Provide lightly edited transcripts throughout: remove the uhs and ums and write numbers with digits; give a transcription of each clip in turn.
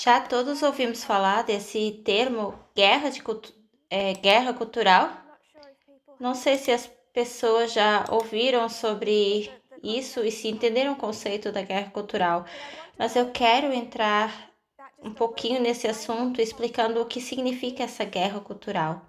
Já todos ouvimos falar desse termo guerra cultural. Não sei se as pessoas já ouviram sobre isso e se entenderam o conceito da guerra cultural, mas eu quero entrar um pouquinho nesse assunto explicando o que significa essa guerra cultural.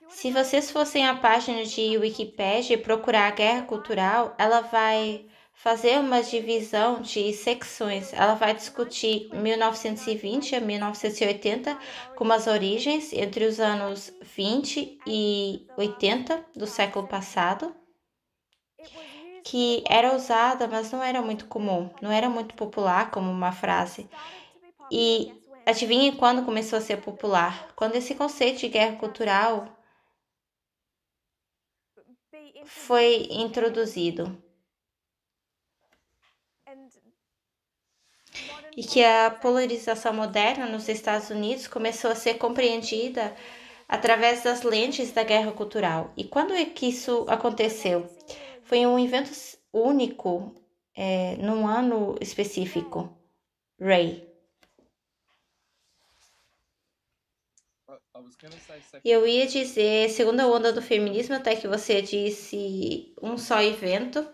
Se vocês fossem à página de Wikipedia e procurar a guerra cultural, ela vai fazer uma divisão de secções. Ela vai discutir 1920 a 1980 como as origens entre os anos 20 e 80 do século passado, que era usada, mas não era muito comum, não era muito popular como uma frase. E adivinhem quando começou a ser popular? Quando esse conceito de guerra cultural foi introduzido e que a polarização moderna nos Estados Unidos começou a ser compreendida através das lentes da guerra cultural. E quando é que isso aconteceu? Foi um evento único, num ano específico. Ray. Eu ia dizer segunda onda do feminismo, até que você disse um só evento.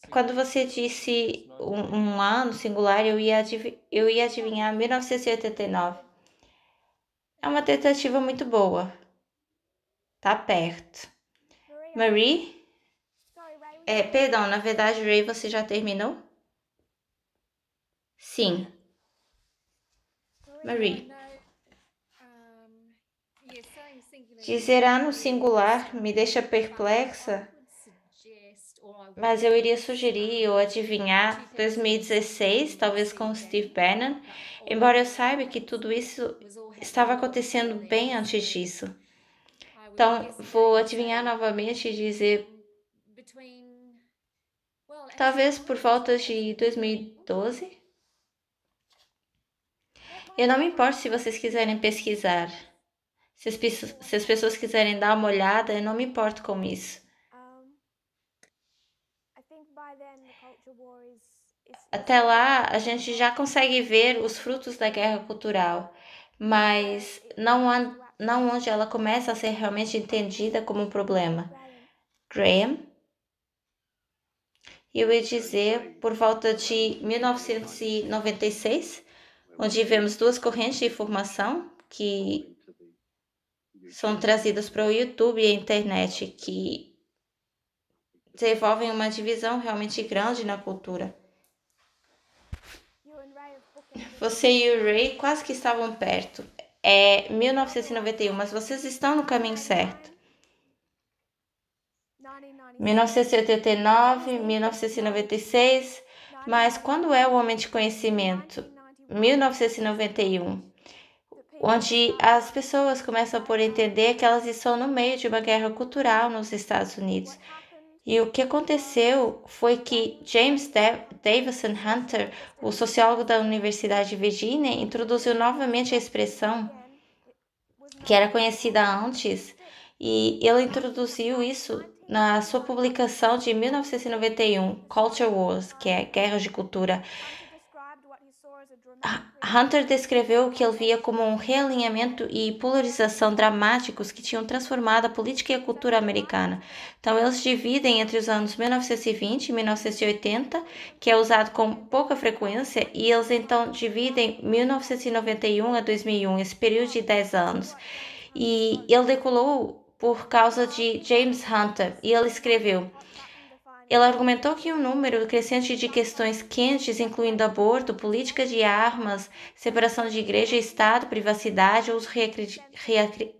Quando você disse um ano singular, eu ia adivinhar 1989. É uma tentativa muito boa. Tá perto. Marie? Perdão, na verdade, Ray, você já terminou? Sim. Marie. Dizer ano singular me deixa perplexa, mas eu iria sugerir ou adivinhar 2016, talvez com o Steve Bannon, embora eu saiba que tudo isso estava acontecendo bem antes disso. Então, vou adivinhar novamente e dizer talvez por volta de 2012. Eu não me importo se vocês quiserem pesquisar. Se as pessoas quiserem dar uma olhada, eu não me importo com isso. Até lá, a gente já consegue ver os frutos da guerra cultural, mas não onde ela começa a ser realmente entendida como um problema. Graham? Eu ia dizer por volta de 1996, onde vemos duas correntes de informação que são trazidas para o YouTube e a internet, que desenvolvem uma divisão realmente grande na cultura. Você e o Ray quase que estavam perto. É 1991, mas vocês estão no caminho certo. 1989, 1996, mas quando é o Homem de Conhecimento? 1991, onde as pessoas começam a entender que elas estão no meio de uma guerra cultural nos Estados Unidos. E o que aconteceu foi que James Davison Hunter, o sociólogo da Universidade de Virgínia, introduziu novamente a expressão que era conhecida antes, e ele introduziu isso na sua publicação de 1991, Culture Wars, que é Guerra de Cultura. Hunter descreveu o que ele via como um realinhamento e polarização dramáticos que tinham transformado a política e a cultura americana. Então, eles dividem entre os anos 1920 e 1980, que é usado com pouca frequência, e eles então dividem 1991 a 2001, esse período de 10 anos. E ele decolou por causa de James Hunter, e ele escreveu: ele argumentou que um número crescente de questões quentes, incluindo aborto, política de armas, separação de igreja e Estado, privacidade, uso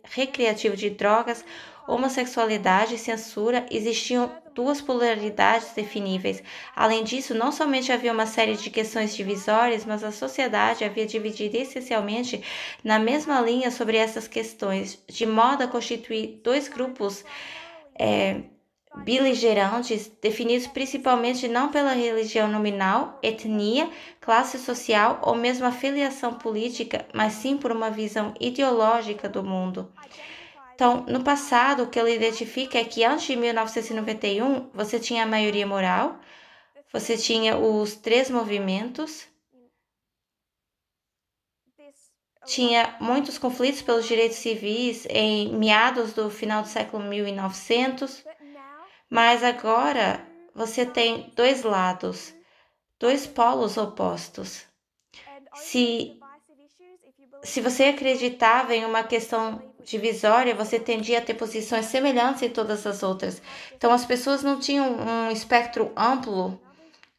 recreativo de drogas, homossexualidade e censura, existiam duas polaridades definíveis. Além disso, não somente havia uma série de questões divisórias, mas a sociedade havia dividido essencialmente na mesma linha sobre essas questões, de modo a constituir dois grupos beligerantes, definidos principalmente não pela religião nominal, etnia, classe social ou mesmo afiliação política, mas sim por uma visão ideológica do mundo. Então, no passado, o que ele identifica é que antes de 1991, você tinha a maioria moral, você tinha os três movimentos, tinha muitos conflitos pelos direitos civis em meados do final do século 1900, mas agora você tem dois lados, dois polos opostos. Se você acreditava em uma questão divisória, você tendia a ter posições semelhantes em todas as outras. Então, as pessoas não tinham um espectro amplo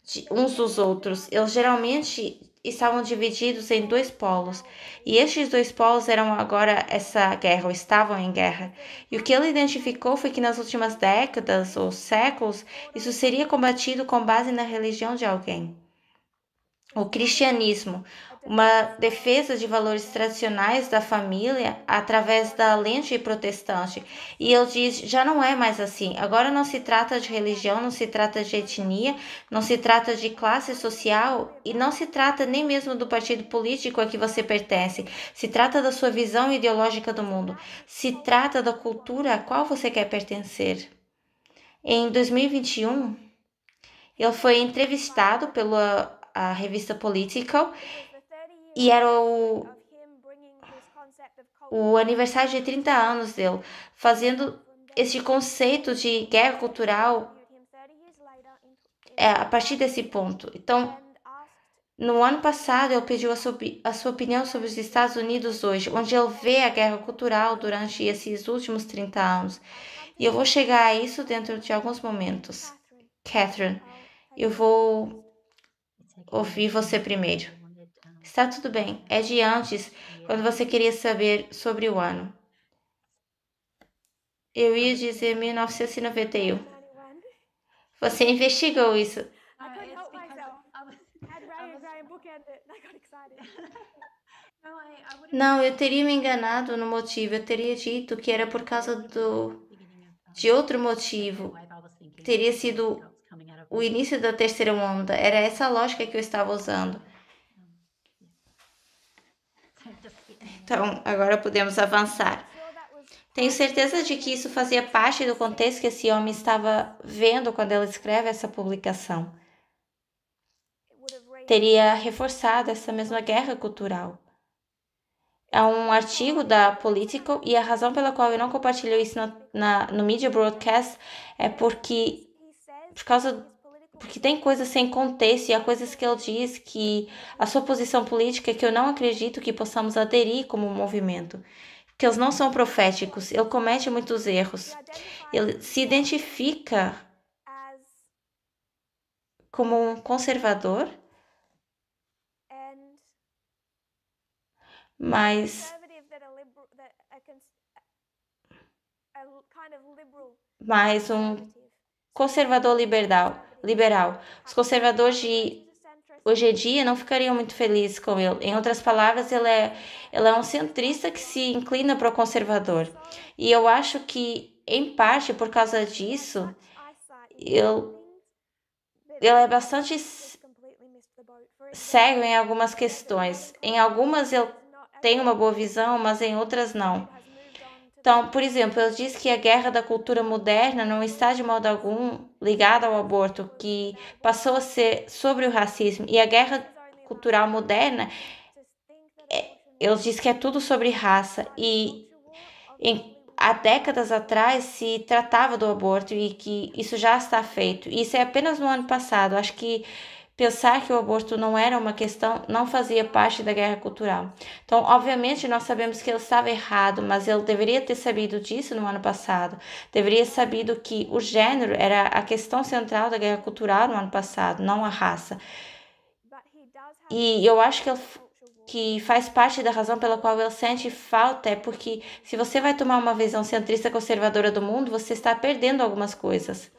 de uns dos outros. Eles geralmente estavam divididos em dois polos. E estes dois polos eram agora essa guerra, ou estavam em guerra. E o que ele identificou foi que nas últimas décadas ou séculos, isso seria combatido com base na religião de alguém. O cristianismo, uma defesa de valores tradicionais da família através da lente protestante. E ele diz, já não é mais assim. Agora não se trata de religião, não se trata de etnia, não se trata de classe social e não se trata nem mesmo do partido político a que você pertence. Se trata da sua visão ideológica do mundo. Se trata da cultura a qual você quer pertencer. Em 2021, ele foi entrevistado pela a revista Politico, e era o aniversário de 30 anos dele, fazendo esse conceito de guerra cultural a partir desse ponto. Então, no ano passado, ele pediu a sua opinião sobre os Estados Unidos hoje, onde ele vê a guerra cultural durante esses últimos 30 anos. E eu vou chegar a isso dentro de alguns momentos. Catherine, eu vou ouvir você primeiro. Está tudo bem. É de antes, quando você queria saber sobre o ano. Eu ia dizer 1991. Você investigou isso. Não, eu teria me enganado no motivo. Eu teria dito que era por causa de outro motivo. Teria sido o início da terceira onda. Era essa a lógica que eu estava usando. Então, agora podemos avançar. Tenho certeza de que isso fazia parte do contexto que esse homem estava vendo quando ele escreve essa publicação. Teria reforçado essa mesma guerra cultural. Há um artigo da Politico e a razão pela qual eu não compartilho isso no Media Broadcast é porque tem coisas sem contexto e há coisas que ele diz que a sua posição política que eu não acredito que possamos aderir como movimento. Porque eles não são proféticos, ele comete muitos erros. Ele se identifica como um conservador, mas um conservador liberal. Os conservadores de hoje em dia não ficariam muito felizes com ele. Em outras palavras, ele é um centrista que se inclina para o conservador. E eu acho que, em parte, por causa disso, ele é bastante cego em algumas questões. Em algumas ele tem uma boa visão, mas em outras não. Então, por exemplo, ele diz que a guerra da cultura moderna não está de modo algum ligada ao aborto, que passou a ser sobre o racismo. E a guerra cultural moderna, ele diz que é tudo sobre raça. E há décadas atrás se tratava do aborto e que isso já está feito. Isso é apenas no ano passado. Acho que pensar que o aborto não era uma questão não fazia parte da guerra cultural. Então, obviamente, nós sabemos que ele estava errado, mas ele deveria ter sabido disso no ano passado. Deveria ter sabido que o gênero era a questão central da guerra cultural no ano passado, não a raça. E eu acho que faz parte da razão pela qual ele sente falta é porque se você vai tomar uma visão centrista conservadora do mundo, você está perdendo algumas coisas.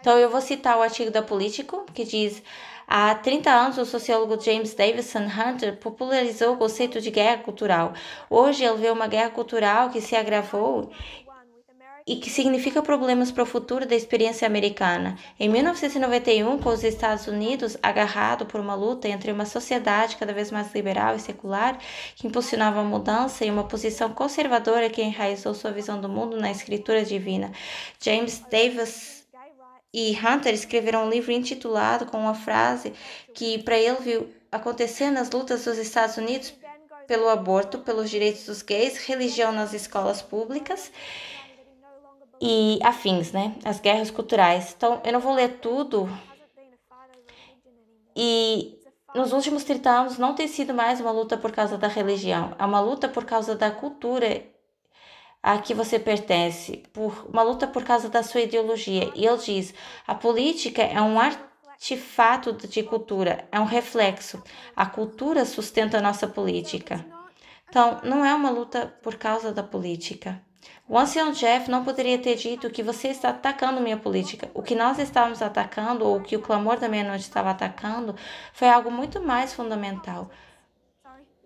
Então, eu vou citar o artigo da Politico, que diz: há 30 anos, o sociólogo James Davison Hunter popularizou o conceito de guerra cultural. Hoje, ele vê uma guerra cultural que se agravou e que significa problemas para o futuro da experiência americana. Em 1991, com os Estados Unidos agarrado por uma luta entre uma sociedade cada vez mais liberal e secular, que impulsionava a mudança, e uma posição conservadora que enraizou sua visão do mundo na escritura divina, James Davis e Hunter escreveram um livro intitulado com uma frase que para ele viu acontecer nas lutas dos Estados Unidos pelo aborto, pelos direitos dos gays, religião nas escolas públicas e afins, né? As guerras culturais. Então, eu não vou ler tudo. E nos últimos 30 anos não tem sido mais uma luta por causa da religião. É uma luta por causa da cultura a que você pertence, uma luta por causa da sua ideologia. E ele diz, a política é um artefato de cultura, é um reflexo. A cultura sustenta a nossa política. Então, não é uma luta por causa da política. O ancião Jeff não poderia ter dito que você está atacando minha política. O que nós estávamos atacando, ou o que o clamor da meia-noite estava atacando, foi algo muito mais fundamental.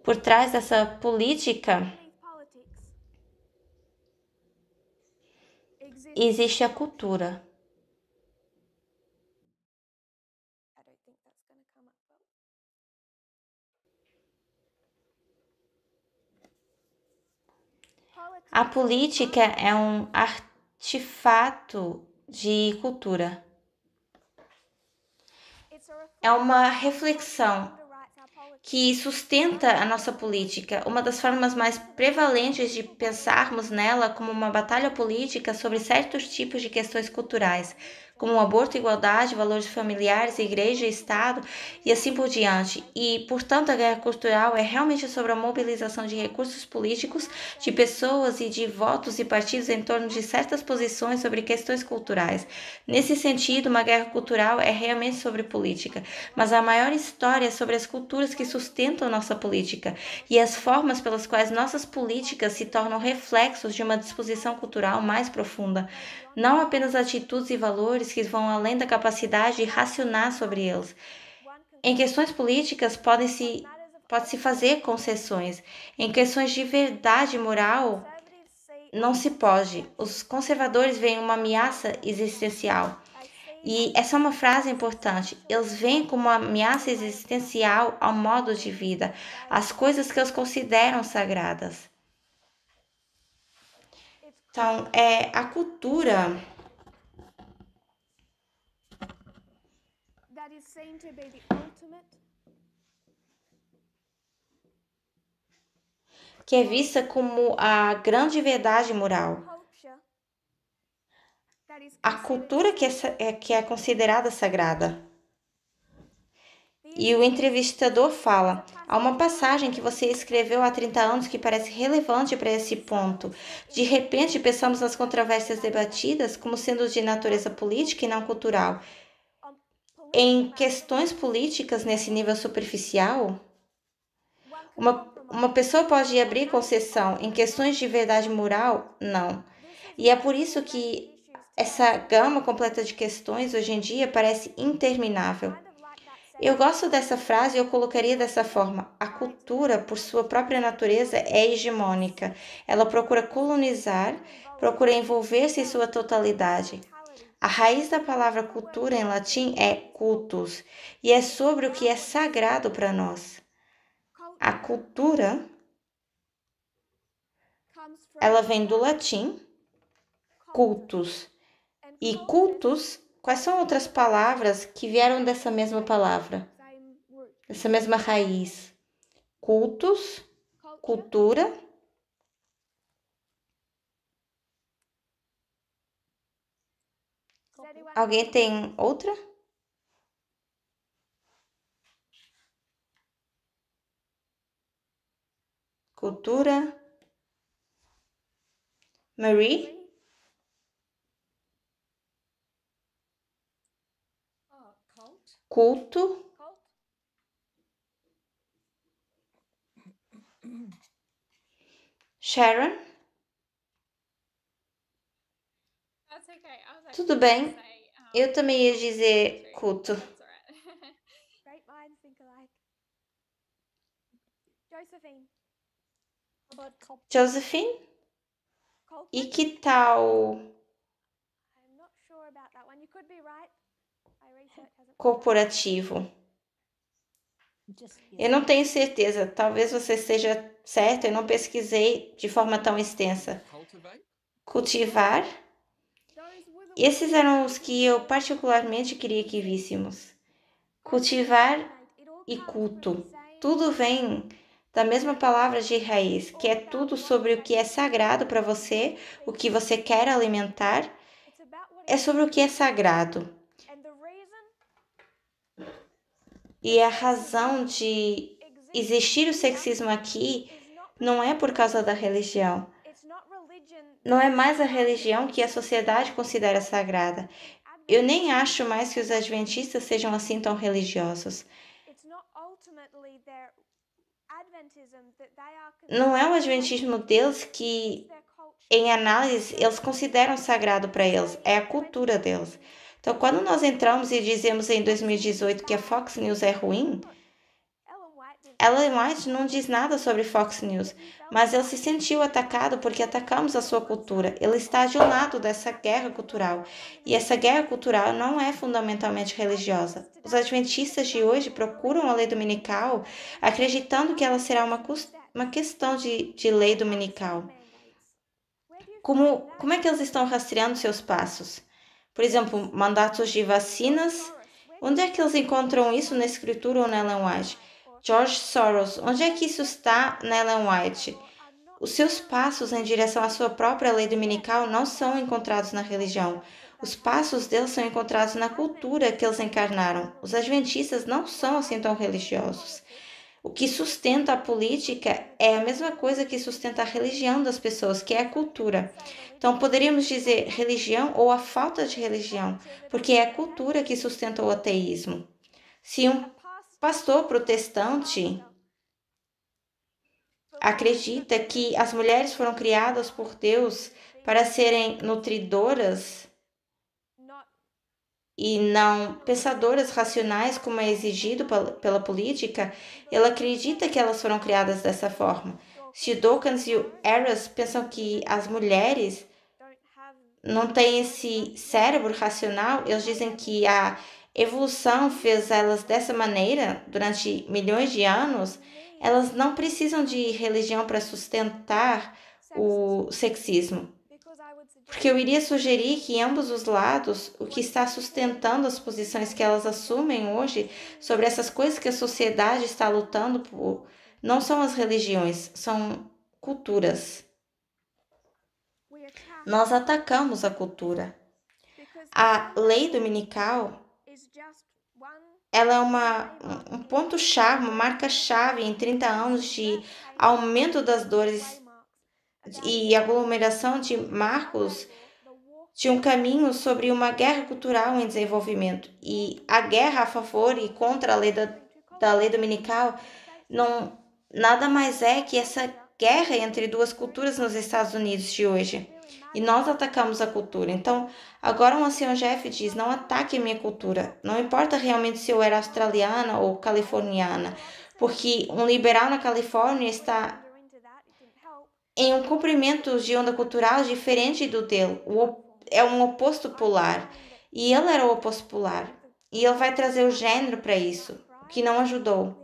Por trás dessa política, existe a cultura. A política é um artefato de cultura. É uma reflexão que sustenta a nossa política. Uma das formas mais prevalentes de pensarmos nela como uma batalha política sobre certos tipos de questões culturais, como o aborto, igualdade, valores familiares, igreja, Estado e assim por diante. E, portanto, a guerra cultural é realmente sobre a mobilização de recursos políticos, de pessoas e de votos e partidos em torno de certas posições sobre questões culturais. Nesse sentido, uma guerra cultural é realmente sobre política, mas a maior história é sobre as culturas que sustentam nossa política e as formas pelas quais nossas políticas se tornam reflexos de uma disposição cultural mais profunda, não apenas atitudes e valores que vão além da capacidade de racionar sobre eles. Em questões políticas pode-se fazer concessões. Em questões de verdade moral, não se pode. Os conservadores veem uma ameaça existencial. E essa é uma frase importante. Eles veem como uma ameaça existencial ao modo de vida, às coisas que eles consideram sagradas. Então, a cultura que é vista como a grande verdade moral. A cultura que é considerada sagrada. E o entrevistador fala, há uma passagem que você escreveu há 30 anos que parece relevante para esse ponto. De repente, pensamos nas controvérsias debatidas como sendo de natureza política e não cultural. Em questões políticas nesse nível superficial, uma pessoa pode abrir concessão. Em questões de verdade moral, não. E é por isso que essa gama completa de questões hoje em dia parece interminável. Eu gosto dessa frase e eu colocaria dessa forma. A cultura, por sua própria natureza, é hegemônica. Ela procura colonizar, procura envolver-se em sua totalidade. A raiz da palavra cultura em latim é cultus, e é sobre o que é sagrado para nós. A cultura, ela vem do latim, cultus. E cultus, quais são outras palavras que vieram dessa mesma palavra? Dessa mesma raiz? Cultus, cultura. Alguém tem outra? Cultura. Marie? Culto. Sharon? Tudo bem. Eu também ia dizer culto. Josephine? E que tal corporativo. Eu não tenho certeza, talvez você esteja certo, eu não pesquisei de forma tão extensa. Cultivar, esses eram os que eu particularmente queria que víssemos. Cultivar e culto, tudo vem da mesma palavra de raiz, que é tudo sobre o que é sagrado para você, o que você quer alimentar, é sobre o que é sagrado. E a razão de existir o sexismo aqui não é por causa da religião. Não é mais a religião que a sociedade considera sagrada. Eu nem acho mais que os adventistas sejam assim tão religiosos. Não é o adventismo deles que, em análise, eles consideram sagrado para eles, é a cultura deles. Então, quando nós entramos e dizemos em 2018 que a Fox News é ruim, Ellen White não diz nada sobre Fox News, mas ele se sentiu atacado porque atacamos a sua cultura. Ele está de um lado dessa guerra cultural. E essa guerra cultural não é fundamentalmente religiosa. Os adventistas de hoje procuram a lei dominical acreditando que ela será uma questão de lei dominical. Como é que eles estão rastreando seus passos? Por exemplo, mandatos de vacinas. Onde é que eles encontram isso na escritura ou na Ellen White? George Soros, onde é que isso está na Ellen White? Os seus passos em direção à sua própria lei dominical não são encontrados na religião. Os passos deles são encontrados na cultura que eles encarnaram. Os adventistas não são assim tão religiosos. O que sustenta a política é a mesma coisa que sustenta a religião das pessoas, que é a cultura. Então, poderíamos dizer religião ou a falta de religião, porque é a cultura que sustenta o ateísmo. Se um pastor protestante acredita que as mulheres foram criadas por Deus para serem nutridoras e não pensadoras racionais, como é exigido pela política, ele acredita que elas foram criadas dessa forma. Se o Dawkins e o Eras pensam que as mulheres não têm esse cérebro racional, eles dizem que a evolução fez elas dessa maneira durante milhões de anos, elas não precisam de religião para sustentar o sexismo. Porque eu iria sugerir que em ambos os lados, o que está sustentando as posições que elas assumem hoje sobre essas coisas que a sociedade está lutando por, não são as religiões, são culturas. Nós atacamos a cultura. A lei dominical, ela é um ponto-chave, uma marca-chave em 30 anos de aumento das dores e aglomeração de marcos de um caminho sobre uma guerra cultural em desenvolvimento. E a guerra a favor e contra a lei da lei dominical não nada mais é que essa guerra entre duas culturas nos Estados Unidos de hoje. E nós atacamos a cultura. Então, agora o ancião Jeff diz, não ataque a minha cultura. Não importa realmente se eu era australiana ou californiana, porque um liberal na Califórnia está em um comprimento de onda cultural diferente do dele. É um oposto polar. E ele era o oposto polar. E ele vai trazer o gênero para isso, o que não ajudou.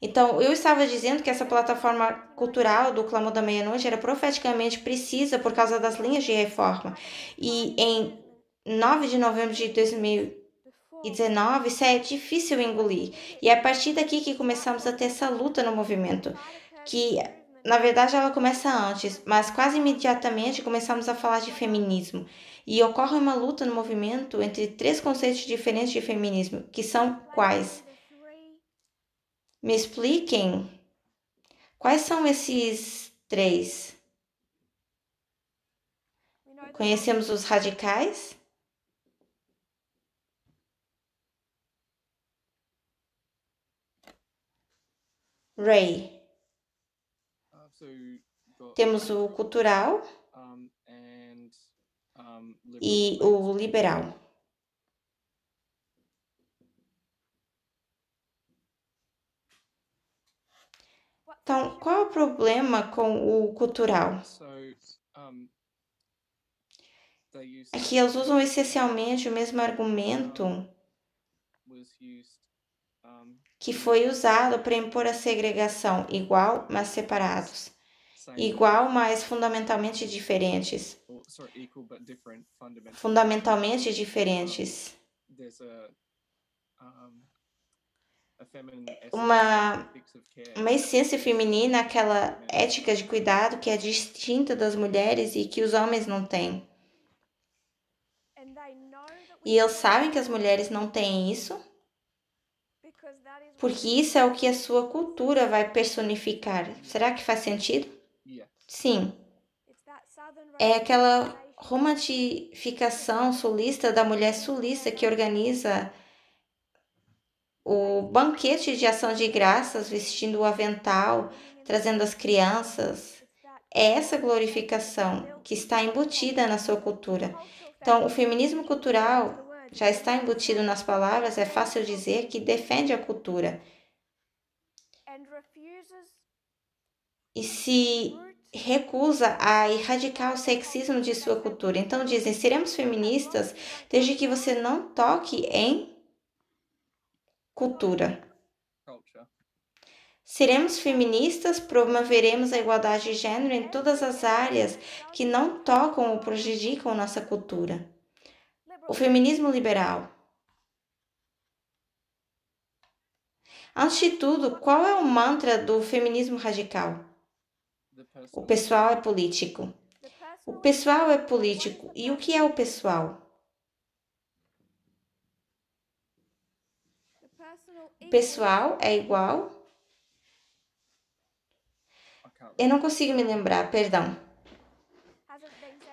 Então, eu estava dizendo que essa plataforma cultural do Clamor da Meia-Noite era profeticamente precisa por causa das linhas de reforma. E em 9 de novembro de 2019, isso é difícil engolir. E é a partir daqui que começamos a ter essa luta no movimento, que na verdade ela começa antes, mas quase imediatamente começamos a falar de feminismo. E ocorre uma luta no movimento entre três conceitos diferentes de feminismo, que são quais? Me expliquem quais são esses três? Conhecemos os radicais? Ray. Temos o cultural e o liberal. Então, qual é o problema com o cultural? é que eles usam essencialmente o mesmo argumento que foi usado para impor a segregação, igual, mas separados. Igual, mas fundamentalmente diferentes. Fundamentalmente diferentes. Uma essência feminina, aquela ética de cuidado que é distinta das mulheres e que os homens não têm. E eles sabem que as mulheres não têm isso, porque isso é o que a sua cultura vai personificar. Será que faz sentido? Sim. É aquela romantificação sulista da mulher sulista que organiza o banquete de ação de graças, vestindo o avental, trazendo as crianças. É essa glorificação que está embutida na sua cultura. Então, o feminismo cultural já está embutido nas palavras, é fácil dizer que defende a cultura. E se recusa a erradicar o sexismo de sua cultura. Então dizem, seremos feministas desde que você não toque em cultura. Seremos feministas, promoveremos a igualdade de gênero em todas as áreas que não tocam ou prejudicam nossa cultura. O feminismo liberal. Antes de tudo, qual é o mantra do feminismo radical? O pessoal é político. O pessoal é político. E o que é o pessoal? O pessoal é igual? Eu não consigo me lembrar, perdão.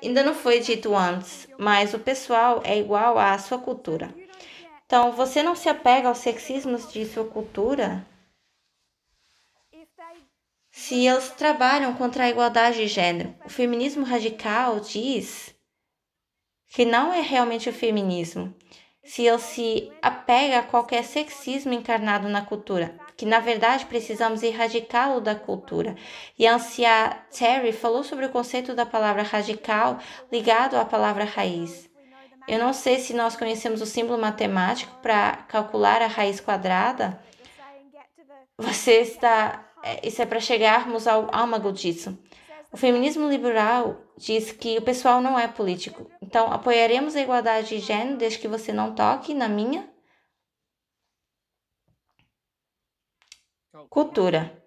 Ainda não foi dito antes, mas o pessoal é igual à sua cultura. Então, você não se apega aos sexismos de sua cultura? Se eles trabalham contra a igualdade de gênero, o feminismo radical diz que não é realmente o feminismo. Se ele se apega a qualquer sexismo encarnado na cultura, que na verdade precisamos erradicá-lo da cultura. E a anciã Terry falou sobre o conceito da palavra radical ligado à palavra raiz. Eu não sei se nós conhecemos o símbolo matemático para calcular a raiz quadrada. Isso é para chegarmos ao âmago disso. O feminismo liberal diz que o pessoal não é político. Então, apoiaremos a igualdade de gênero desde que você não toque na minha cultura.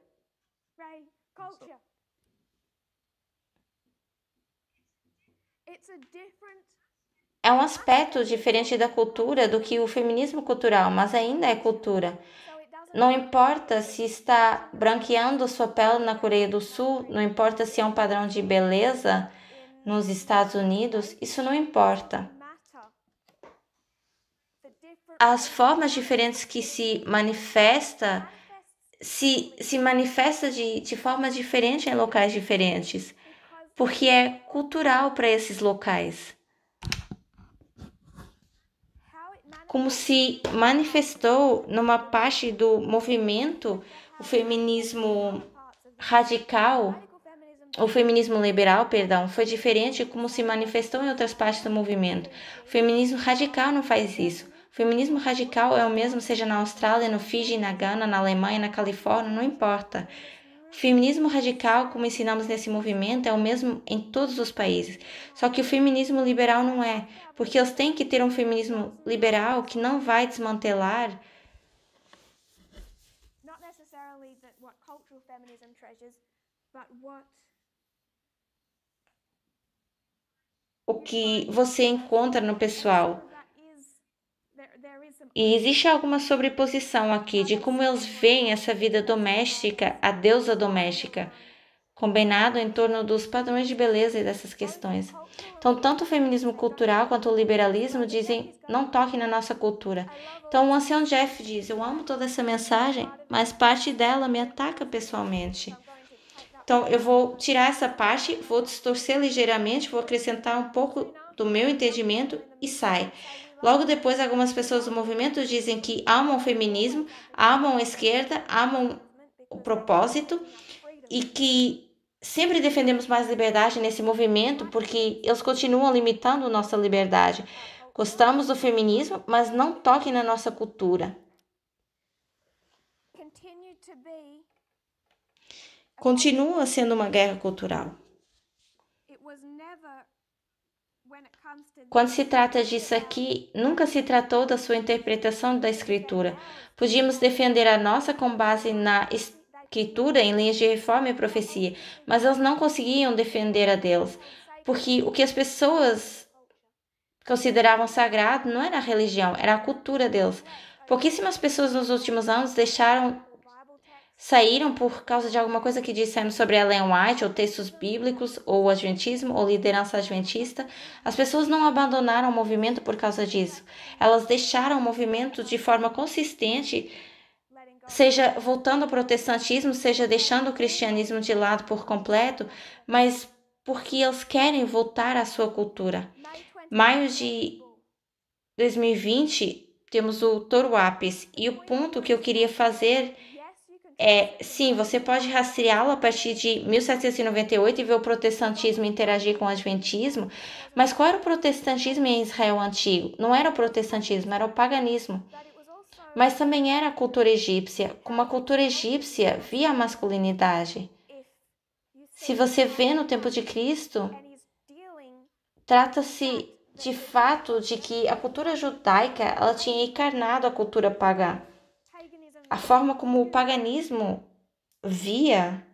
É um aspecto diferente da cultura do que o feminismo cultural, mas ainda é cultura. Não importa se está branqueando sua pele na Coreia do Sul, não importa se é um padrão de beleza nos Estados Unidos, isso não importa. As formas diferentes que se manifesta de formas diferentes em locais diferentes, porque é cultural para esses locais. Como se manifestou numa parte do movimento, o feminismo liberal, foi diferente como se manifestou em outras partes do movimento. O feminismo radical não faz isso. O feminismo radical é o mesmo, seja na Austrália, no Fiji, na Gana, na Alemanha, na Califórnia, não importa. O feminismo radical, como ensinamos nesse movimento, é o mesmo em todos os países. Só que o feminismo liberal não é, porque eles têm que ter um feminismo liberal que não vai desmantelar o que você encontra no pessoal. E existe alguma sobreposição aqui de como eles veem essa vida doméstica, a deusa doméstica, combinado em torno dos padrões de beleza e dessas questões. Então, tanto o feminismo cultural quanto o liberalismo dizem, não toque na nossa cultura. Então, o ancião Jeff diz, eu amo toda essa mensagem, mas parte dela me ataca pessoalmente. Então, eu vou tirar essa parte, vou distorcer ligeiramente, vou acrescentar um pouco do meu entendimento e sai. Logo depois, algumas pessoas do movimento dizem que amam o feminismo, amam a esquerda, amam o propósito e que sempre defendemos mais liberdade nesse movimento porque eles continuam limitando nossa liberdade. Gostamos do feminismo, mas não toquem na nossa cultura. Continua sendo uma guerra cultural. Quando se trata disso aqui, nunca se tratou da sua interpretação da escritura. Podíamos defender a nossa com base na escritura em linhas de reforma e profecia, mas eles não conseguiam defender a Deus, porque o que as pessoas consideravam sagrado não era a religião, era a cultura deles. Pouquíssimas pessoas nos últimos anos saíram por causa de alguma coisa que dissemos sobre Ellen White, ou textos bíblicos, ou adventismo, ou liderança adventista. As pessoas não abandonaram o movimento por causa disso. Elas deixaram o movimento de forma consistente, seja voltando ao protestantismo, seja deixando o cristianismo de lado por completo, mas porque eles querem voltar à sua cultura. Maio de 2020, temos o Touro Apis, e o ponto que eu queria fazer sim, você pode rastreá-lo a partir de 1798 e ver o protestantismo interagir com o adventismo, mas qual era o protestantismo em Israel antigo? Não era o protestantismo, era o paganismo. Mas também era a cultura egípcia. Como a cultura egípcia via a masculinidade. Se você vê no tempo de Cristo, trata-se de fato de que a cultura judaica ela tinha encarnado a cultura pagã. A forma como o paganismo via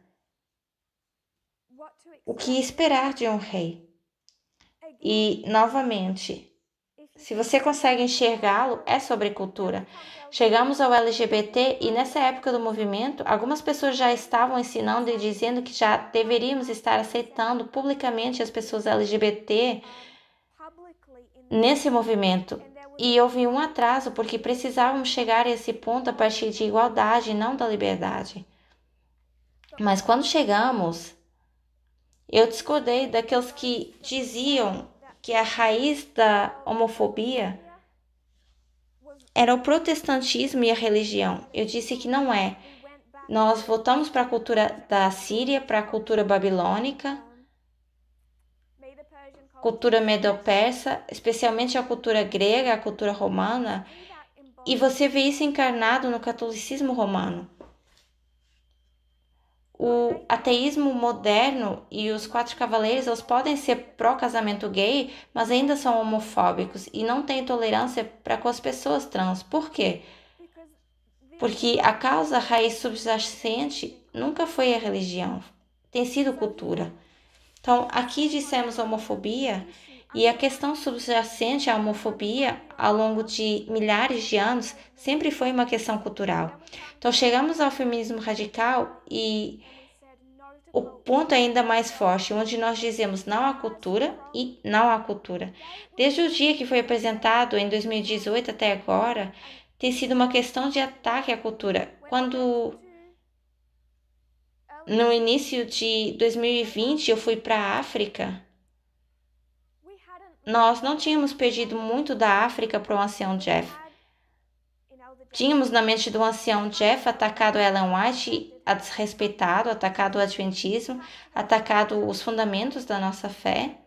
o que esperar de um rei. E, novamente, se você consegue enxergá-lo, é sobre cultura. Chegamos ao LGBT e nessa época do movimento, algumas pessoas já estavam ensinando e dizendo que já deveríamos estar aceitando publicamente as pessoas LGBT nesse movimento. E houve um atraso porque precisávamos chegar a esse ponto a partir de igualdade e não da liberdade. Mas quando chegamos, eu discordei daqueles que diziam que a raiz da homofobia era o protestantismo e a religião. Eu disse que não é. Nós voltamos para a cultura da Síria, para a cultura babilônica, cultura medo-persa, especialmente a cultura grega, a cultura romana, e você vê isso encarnado no catolicismo romano. O ateísmo moderno e os quatro cavaleiros, eles podem ser pró-casamento gay, mas ainda são homofóbicos e não têm tolerância para com as pessoas trans. Por quê? Porque a causa raiz subjacente nunca foi a religião, tem sido cultura. Então, aqui dissemos homofobia, e a questão subjacente à homofobia, ao longo de milhares de anos, sempre foi uma questão cultural. Então, chegamos ao feminismo radical e o ponto é ainda mais forte, onde nós dizemos não à cultura e não à cultura. Desde o dia que foi apresentado, em 2018 até agora, tem sido uma questão de ataque à cultura. Quando no início de 2020 eu fui para a África, nós não tínhamos perdido muito da África para o ancião Jeff. Tínhamos na mente do ancião Jeff atacado Ellen White, a desrespeitado, atacado o adventismo, atacado os fundamentos da nossa fé.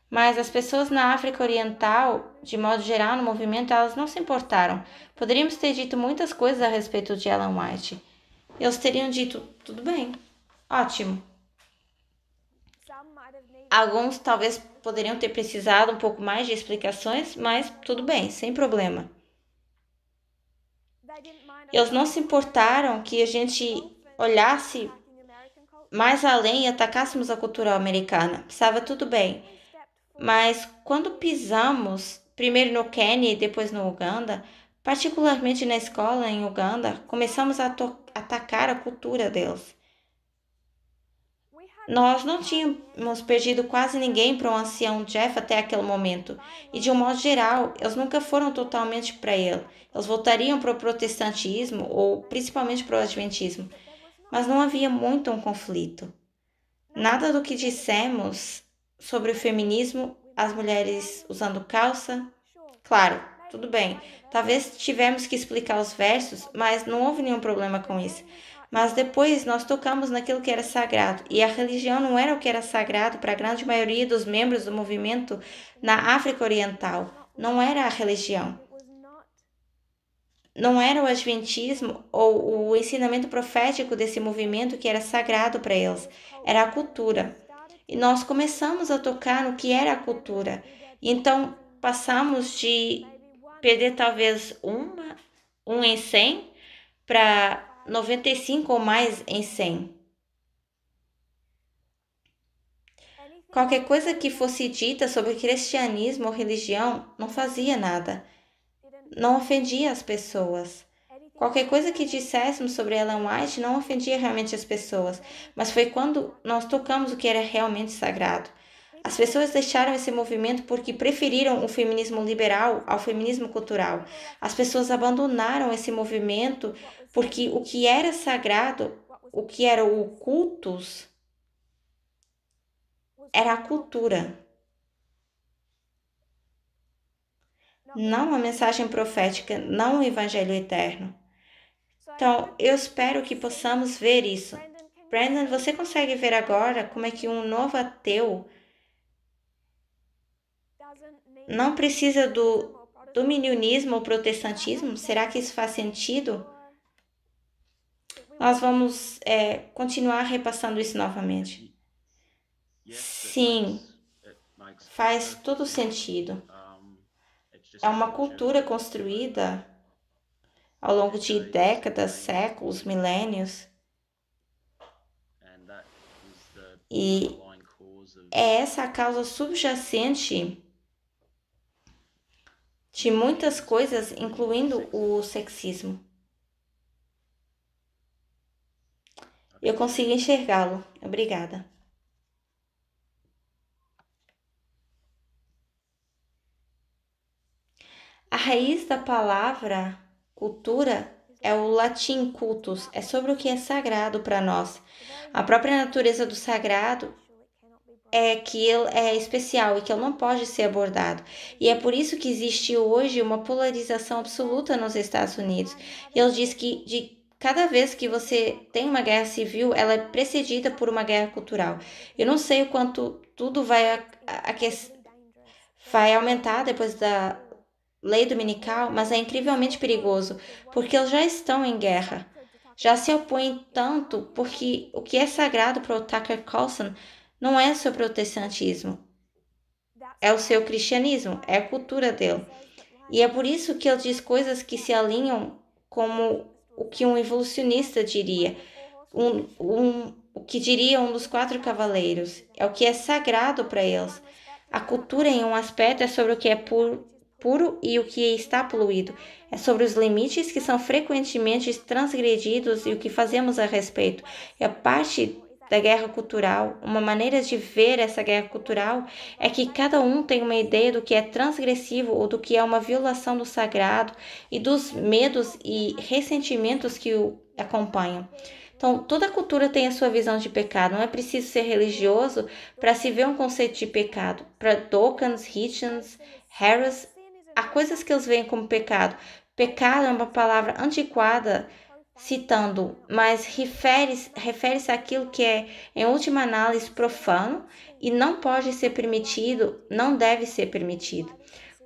Mas as pessoas na África Oriental, de modo geral, no movimento, elas não se importaram. Poderíamos ter dito muitas coisas a respeito de Ellen White. Eles teriam dito, tudo bem, ótimo. Alguns talvez poderiam ter precisado um pouco mais de explicações, mas tudo bem, sem problema. Eles não se importaram que a gente olhasse mais além e atacássemos a cultura americana. Estava tudo bem. Mas quando pisamos, primeiro no Quênia e depois no Uganda, particularmente na escola em Uganda, começamos a atacar a cultura deles. Nós não tínhamos perdido quase ninguém para o ancião Jeff até aquele momento, e de um modo geral, eles nunca foram totalmente para ele. Eles voltariam para o protestantismo ou principalmente para o adventismo, mas não havia muito um conflito. Nada do que dissemos sobre o feminismo, as mulheres usando calça. Claro, tudo bem. Talvez tivemos que explicar os versos, mas não houve nenhum problema com isso. Mas depois nós tocamos naquilo que era sagrado, e a religião não era o que era sagrado para a grande maioria dos membros do movimento na África Oriental. Não era a religião. Não era o adventismo ou o ensinamento profético desse movimento que era sagrado para eles. Era a cultura. E nós começamos a tocar no que era a cultura. Então passamos de perder talvez um em 100 para 95 ou mais em 100. Qualquer coisa que fosse dita sobre cristianismo ou religião não fazia nada, não ofendia as pessoas. Qualquer coisa que disséssemos sobre Ellen White não ofendia realmente as pessoas, mas foi quando nós tocamos o que era realmente sagrado. As pessoas deixaram esse movimento porque preferiram o feminismo liberal ao feminismo cultural. As pessoas abandonaram esse movimento porque o que era sagrado, o que era o cultus, era a cultura, não a mensagem profética, não o evangelho eterno. Então, eu espero que possamos ver isso. Brandon, você consegue ver agora como é que um novo ateu não precisa do dominionismo ou protestantismo? Será que isso faz sentido? Nós vamos continuar repassando isso novamente. Sim, faz todo sentido. É uma cultura construída ao longo de décadas, séculos, milênios. E é essa a causa subjacente de muitas coisas, incluindo o sexismo. Eu consigo enxergá-lo. Obrigada. A raiz da palavra cultura é o latim cultus, é sobre o que é sagrado para nós. A própria natureza do sagrado é que ele é especial e que ele não pode ser abordado. E é por isso que existe hoje uma polarização absoluta nos Estados Unidos. E ele diz que de cada vez que você tem uma guerra civil, ela é precedida por uma guerra cultural. Eu não sei o quanto tudo vai aumentar depois da lei dominical, mas é incrivelmente perigoso, porque eles já estão em guerra. Já se opõem tanto porque o que é sagrado para o Tucker Carlson não é o seu protestantismo, é o seu cristianismo, é a cultura dele. E é por isso que ele diz coisas que se alinham como o que um evolucionista diria, o que diria um dos 4 cavaleiros. É o que é sagrado para eles. A cultura, em um aspecto, é sobre o que é puro e o que está poluído. É sobre os limites que são frequentemente transgredidos e o que fazemos a respeito. E a parte da guerra cultural, uma maneira de ver essa guerra cultural é que cada um tem uma ideia do que é transgressivo ou do que é uma violação do sagrado e dos medos e ressentimentos que o acompanham. Então, toda cultura tem a sua visão de pecado. Não é preciso ser religioso para se ver um conceito de pecado. Para Dawkins, Hitchens, Harris, há coisas que eles veem como pecado. Pecado é uma palavra antiquada, citando, mas refere-se àquilo que é, em última análise, profano e não pode ser permitido, não deve ser permitido.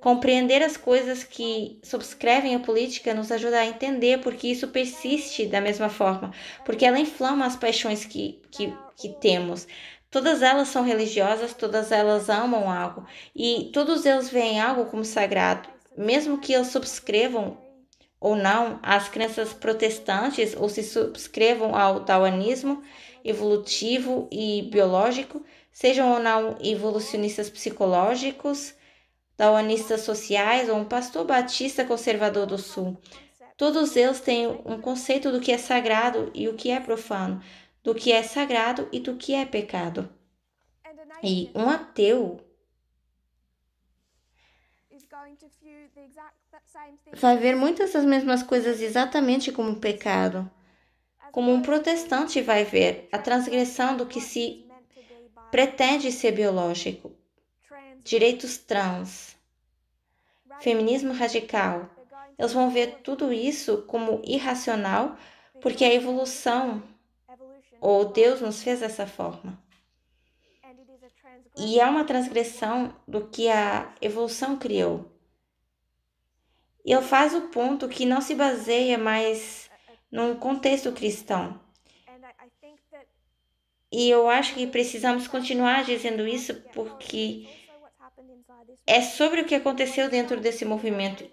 Compreender as coisas que subscrevem a política nos ajuda a entender porque isso persiste da mesma forma, porque ela inflama as paixões que temos. Todas elas são religiosas, todas elas amam algo e todos eles veem algo como sagrado, mesmo que eles subscrevam ou não as crenças protestantes ou se subscrevam ao taoísmo evolutivo e biológico, sejam ou não evolucionistas psicológicos, taoístas sociais ou um pastor batista conservador do sul. Todos eles têm um conceito do que é sagrado e o que é profano, do que é sagrado e do que é pecado. E um ateu vai ver muitas das mesmas coisas exatamente como pecado, como um protestante vai ver a transgressão do que se pretende ser biológico, direitos trans, feminismo radical. Eles vão ver tudo isso como irracional, porque a evolução, ou Deus nos fez dessa forma. E é uma transgressão do que a evolução criou. E ele faz o ponto que não se baseia mais num contexto cristão. E eu acho que precisamos continuar dizendo isso porque é sobre o que aconteceu dentro desse movimento.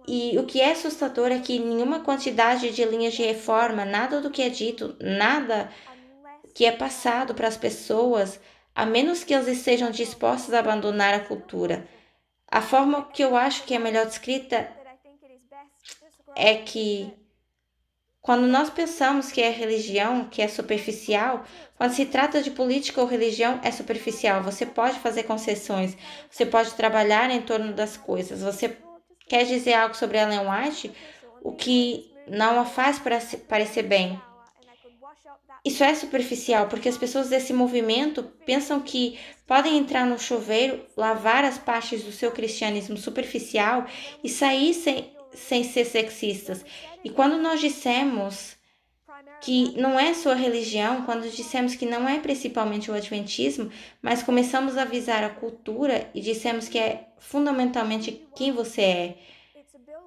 E o que é assustador é que nenhuma quantidade de linhas de reforma, nada do que é dito, nada que é passado para as pessoas, a menos que eles estejam dispostos a abandonar a cultura. A forma que eu acho que é melhor descrita é que quando nós pensamos que é religião, que é superficial, quando se trata de política ou religião, é superficial. Você pode fazer concessões, você pode trabalhar em torno das coisas. Você quer dizer algo sobre Ellen White, o que não a faz parecer bem. Isso é superficial, porque as pessoas desse movimento pensam que podem entrar no chuveiro, lavar as partes do seu cristianismo superficial e sair sem ser sexistas. E quando nós dissemos que não é sua religião, quando dissemos que não é principalmente o adventismo, mas começamos a visar a cultura e dissemos que é fundamentalmente quem você é,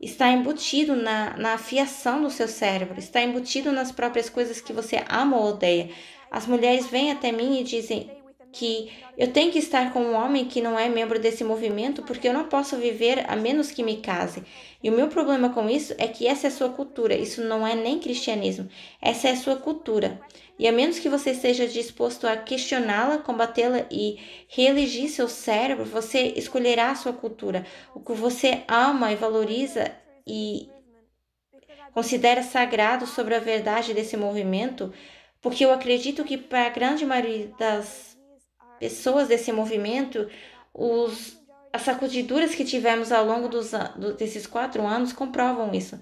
está embutido na afiação do seu cérebro, está embutido nas próprias coisas que você ama ou odeia. As mulheres vêm até mim e dizem que eu tenho que estar com um homem que não é membro desse movimento porque eu não posso viver a menos que me case. E o meu problema com isso é que essa é a sua cultura, isso não é nem cristianismo, essa é a sua cultura. E a menos que você esteja disposto a questioná-la, combatê-la e reelegir seu cérebro, você escolherá a sua cultura, o que você ama e valoriza e considera sagrado sobre a verdade desse movimento, porque eu acredito que para a grande maioria das pessoas desse movimento, as sacudiduras que tivemos ao longo desses 4 anos comprovam isso.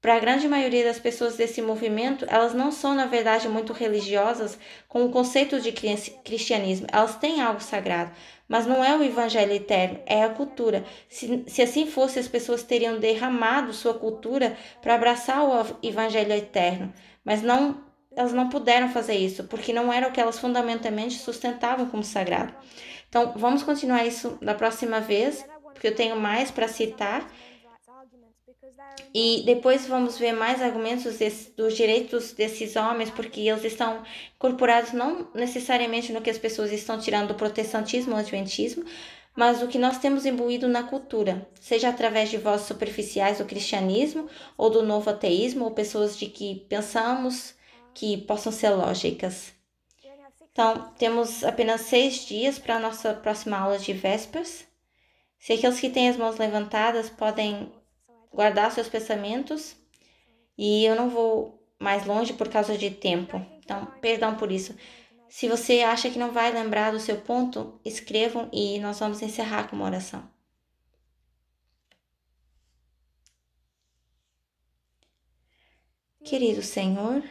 Para a grande maioria das pessoas desse movimento, elas não são, na verdade, muito religiosas com o conceito de cristianismo. Elas têm algo sagrado, mas não é o evangelho eterno, é a cultura. Se assim fosse, as pessoas teriam derramado sua cultura para abraçar o evangelho eterno, mas não, elas não puderam fazer isso, porque não era o que elas fundamentalmente sustentavam como sagrado. Então, vamos continuar isso da próxima vez, porque eu tenho mais para citar. E depois vamos ver mais argumentos dos direitos desses homens, porque eles estão incorporados não necessariamente no que as pessoas estão tirando do protestantismo ou adventismo, mas o que nós temos imbuído na cultura, seja através de vozes superficiais do cristianismo ou do novo ateísmo, ou pessoas de que pensamos que possam ser lógicas. Então, temos apenas 6 dias para a nossa próxima aula de vésperas. Se aqueles que têm as mãos levantadas podem guardar seus pensamentos, e eu não vou mais longe por causa de tempo, então perdão por isso. Se você acha que não vai lembrar do seu ponto, escrevam e nós vamos encerrar com uma oração. Querido Senhor,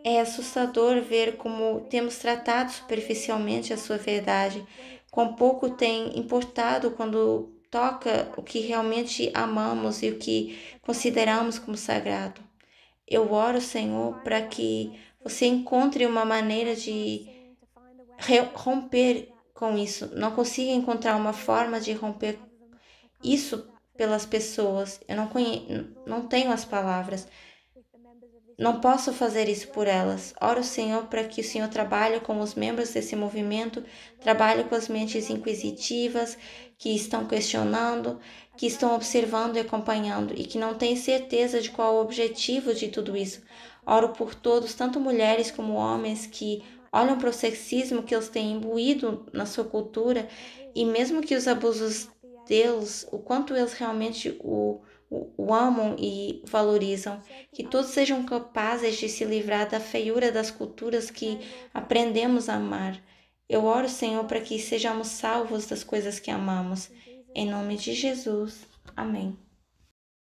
é assustador ver como temos tratado superficialmente a sua verdade, quão pouco tem importado quando toca o que realmente amamos e o que consideramos como sagrado. Eu oro, Senhor, para que você encontre uma maneira de romper com isso. Não consigo encontrar uma forma de romper isso pelas pessoas. Eu não tenho as palavras. Não posso fazer isso por elas. Oro, Senhor, para que o Senhor trabalhe com os membros desse movimento, trabalhe com as mentes inquisitivas que estão questionando, que estão observando e acompanhando e que não têm certeza de qual é o objetivo de tudo isso. Oro por todos, tanto mulheres como homens, que olham para o sexismo que eles têm imbuído na sua cultura e mesmo que os abusos deles, o quanto eles realmente o amam e valorizam, que todos sejam capazes de se livrar da feiura das culturas que aprendemos a amar. Eu oro, Senhor, para que sejamos salvos das coisas que amamos. Em nome de Jesus. Amém.